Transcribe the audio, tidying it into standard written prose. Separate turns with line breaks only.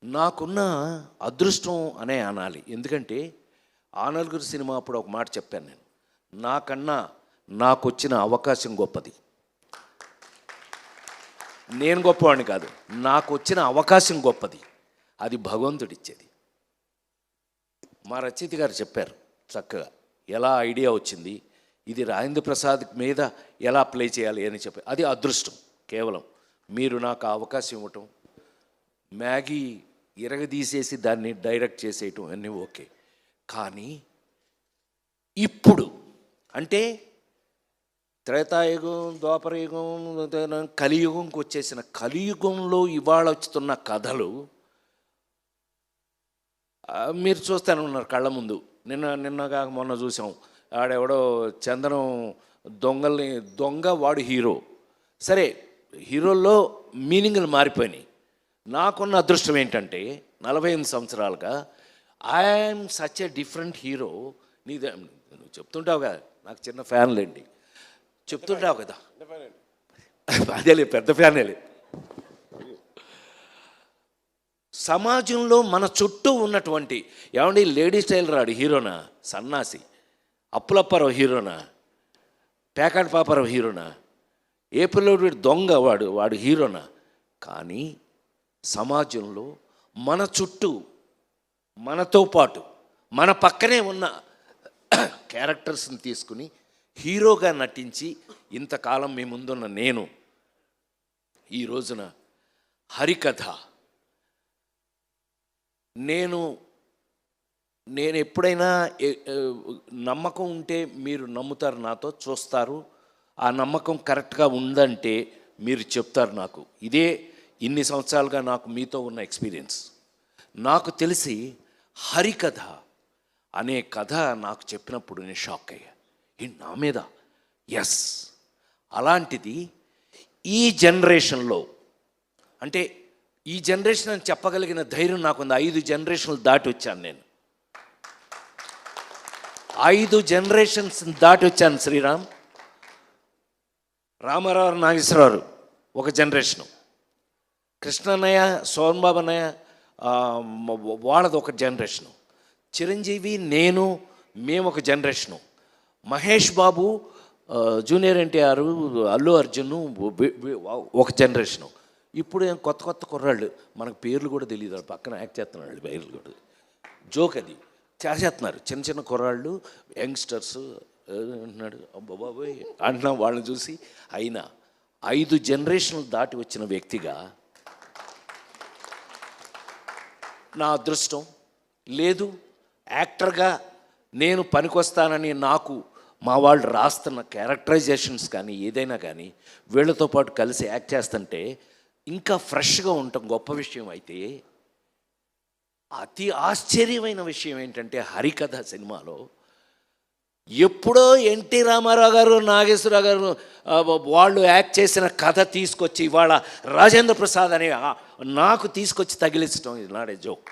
నాకున్న అదృష్టం అనే అనాలి. ఎందుకంటే ఆ నలుగురు సినిమా అప్పుడు ఒక మాట చెప్పాను నేను, నాకన్నా నాకు వచ్చిన అవకాశం గొప్పది. నేను గొప్పవాడిని కాదు, నాకు వచ్చిన అవకాశం గొప్పది. అది భగవంతుడిచ్చేది. మా రచయిత గారు చెప్పారు చక్కగా, ఎలా ఐడియా వచ్చింది, ఇది రాజేంద్ర ప్రసాద్ మీద ఎలా ప్లే చేయాలి అని చెప్పి. అది అదృష్టం కేవలం. మీరు నాకు అవకాశం ఇవ్వటం, మ్యాగీ ఇరగదీసేసి దాన్ని డైరెక్ట్ చేసేయటం అన్నీ ఓకే. కానీ ఇప్పుడు అంటే త్రేతాయుగం, ద్వాపరయుగం, కలియుగంకి వచ్చేసిన కలియుగంలో ఇవాళ వస్తున్న కథలు మీరు చూస్తూనే ఉన్నారు కళ్ళ ముందు. నిన్నగా మొన్న చూసాం, ఆడెవడో చందనం దొంగ వాడు హీరో. సరే, హీరోల్లో మీనింగ్లు మారిపోయినాయి. నాకున్న అదృష్టం ఏంటంటే 48 సంవత్సరాలుగా I'm such a different hero. నువ్వు చెప్తుంటావు కదా, నాకు చిన్న ఫ్యాన్లేండి, చెప్తుంటావు కదా, అదేలే పెద్ద ఫ్యానేలే. సమాజంలో మన చుట్టూ ఉన్నటువంటి ఏమండి, లేడీ స్టైల్ రాడు హీరోనా, సన్నాసి అప్పులప్పారావు హీరోనా, పేకాటి పాపారావు హీరోనా, ఏ పిల్లోడు దొంగ వాడు హీరోనా? కానీ సమాజంలో మన చుట్టూ, మనతో పాటు, మన పక్కనే ఉన్న క్యారెక్టర్స్ని తీసుకుని హీరోగా నటించి ఇంతకాలం మీ ముందున్న నేను ఈ రోజున హరికథ, నేను ఎప్పుడైనా నమ్మకం ఉంటే మీరు నమ్ముతారు, నాతో చూస్తారు. ఆ నమ్మకం కరెక్ట్గా ఉందంటే మీరు చెప్తారు నాకు. ఇదే ఇన్ని సంవత్సరాలుగా నాకు మీతో ఉన్న ఎక్స్పీరియన్స్. నాకు తెలిసి హరికథ అనే కథ నాకు చెప్పినప్పుడు నేను షాక్ అయ్యా. నా మీద ఎస్, అలాంటిది ఈ జనరేషన్లో, అంటే ఈ జనరేషన్ అని చెప్పగలిగిన ధైర్యం నాకుంది. 5 జనరేషన్లు దాటి వచ్చాను నేను, 5 జనరేషన్స్ దాటి వచ్చాను. శ్రీరామ్, రామారావు, నాగేశ్వరరావు ఒక జనరేషను, కృష్ణన్నయ్య, సోన్బాబు అన్నయ్య వాళ్ళది ఒక జనరేషను, చిరంజీవి, నేను, మేము ఒక జనరేషను, మహేష్ బాబు, జూనియర్ ఎన్టీఆర్, అల్లు అర్జున్ ఒక జనరేషను. ఇప్పుడు కొత్త కుర్రాళ్ళు, మనకు పేర్లు కూడా తెలియదు, పక్కన యాక్ట్ చేస్తున్నాడు, పేర్లు కూడా జోక్ అది చేసేస్తున్నారు. చిన్న కుర్రాళ్ళు, యంగ్స్టర్స్ అంటున్నాడు, బాబోయ్ అంటున్నా. వాళ్ళని చూసి అయినా 5 జనరేషన్లు దాటి వచ్చిన వ్యక్తిగా నా అదృష్టం లేదు. యాక్టర్గా నేను పనికొస్తానని నాకు మా వాళ్ళు రాస్తున్న క్యారెక్టరైజేషన్స్ కానీ ఏదైనా కానీ వీళ్ళతో పాటు కలిసి యాక్ట్ చేస్తుంటే ఇంకా ఫ్రెష్గా ఉండటం గొప్ప విషయం. అయితే అతి ఆశ్చర్యమైన విషయం ఏంటంటే హరికథ సినిమాలో ఎప్పుడో ఎన్టీ రామారావు గారు, నాగేశ్వరరావు గారు వాళ్ళు యాక్ట్ చేసిన కథ తీసుకొచ్చి ఇవాళ రాజేంద్ర ప్రసాద్ అనే నాకు తీసుకొచ్చి తగిలించడం, ఇది నాట్ ఏ జోక్.